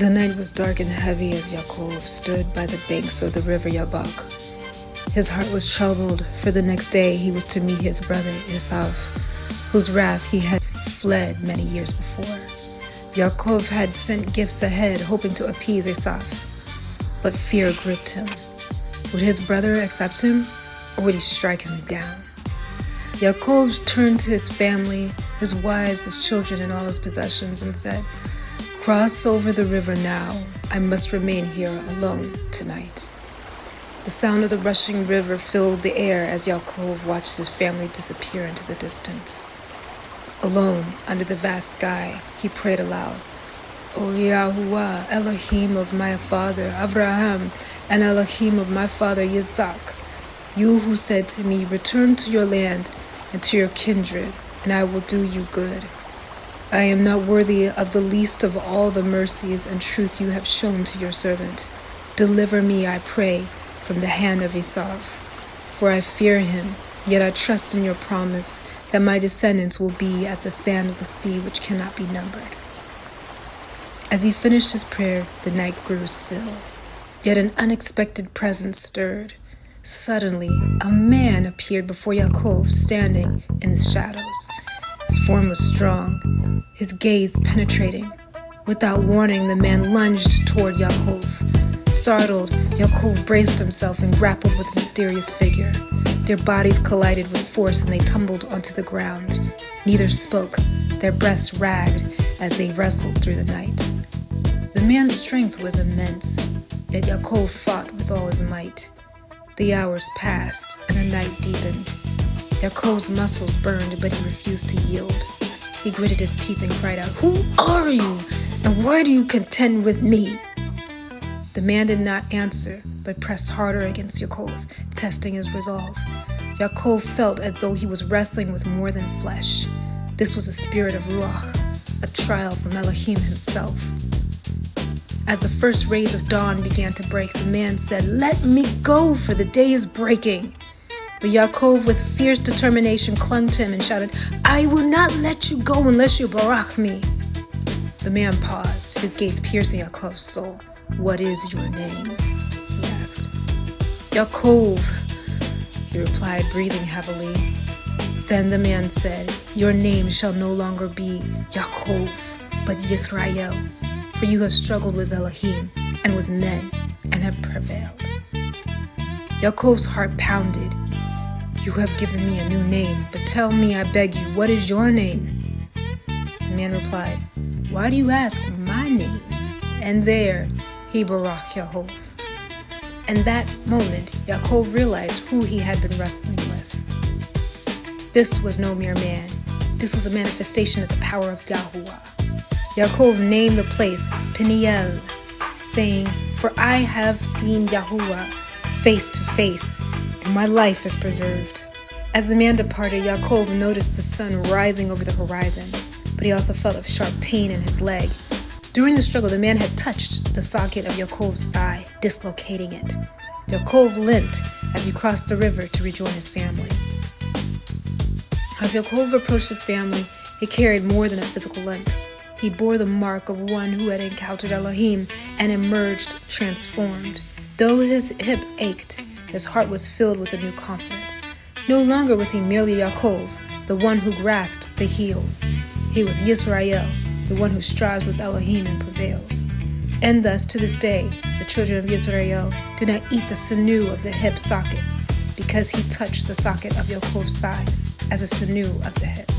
The night was dark and heavy as Yaakov stood by the banks of the river Yabok. His heart was troubled, for the next day he was to meet his brother Esau, whose wrath he had fled many years before. Yaakov had sent gifts ahead, hoping to appease Esau, but fear gripped him. Would his brother accept him, or would he strike him down? Yaakov turned to his family, his wives, his children, and all his possessions, and said, "Cross over the river now. I must remain here alone tonight." The sound of the rushing river filled the air as Yaakov watched his family disappear into the distance. Alone, under the vast sky, he prayed aloud, "O Yahuwah, Elohim of my father Abraham, and Elohim of my father Yitzhak, you who said to me, 'Return to your land and to your kindred, and I will do you good.' I am not worthy of the least of all the mercies and truth you have shown to your servant. Deliver me, I pray, from the hand of Esau, for I fear him, yet I trust in your promise that my descendants will be as the sand of the sea, which cannot be numbered." As he finished his prayer, the night grew still, yet an unexpected presence stirred. Suddenly, a man appeared before Yaakov, standing in the shadows. His form was strong, his gaze penetrating. Without warning, the man lunged toward Yaakov. Startled, Yaakov braced himself and grappled with the mysterious figure. Their bodies collided with force and they tumbled onto the ground. Neither spoke. Their breaths ragged as they wrestled through the night. The man's strength was immense, yet Yaakov fought with all his might. The hours passed and the night deepened. Yaakov's muscles burned, but he refused to yield. He gritted his teeth and cried out, "Who are you, and why do you contend with me?" The man did not answer, but pressed harder against Yaakov, testing his resolve. Yaakov felt as though he was wrestling with more than flesh. This was a spirit of Ruach, a trial from Elohim himself. As the first rays of dawn began to break, the man said, "Let me go, for the day is breaking." But Yaakov, with fierce determination, clung to him and shouted, "I will not let you go unless you barach me." The man paused, his gaze piercing Yaakov's soul. "What is your name?" he asked. "Yaakov," he replied, breathing heavily. Then the man said, "Your name shall no longer be Yaakov, but Yisrael, for you have struggled with Elohim and with men and have prevailed." Yaakov's heart pounded. "You have given me a new name, but tell me, I beg you, what is your name?" The man replied, "Why do you ask my name?" And there he barach Yaakov. In that moment, Yaakov realized who he had been wrestling with. This was no mere man. This was a manifestation of the power of Yahuwah. Yaakov named the place Peniel, saying, "For I have seen Yahuwah face to face, and my life is preserved." As the man departed, Yaakov noticed the sun rising over the horizon, but he also felt a sharp pain in his leg. During the struggle, the man had touched the socket of Yaakov's thigh, dislocating it. Yaakov limped as he crossed the river to rejoin his family. As Yaakov approached his family, he carried more than a physical limp. He bore the mark of one who had encountered Elohim and emerged transformed. Though his hip ached, his heart was filled with a new confidence. No longer was he merely Yaakov, the one who grasped the heel. He was Yisrael, the one who strives with Elohim and prevails. And thus, to this day, the children of Yisrael do not eat the sinew of the hip socket, because he touched the socket of Yaakov's thigh as a sinew of the hip.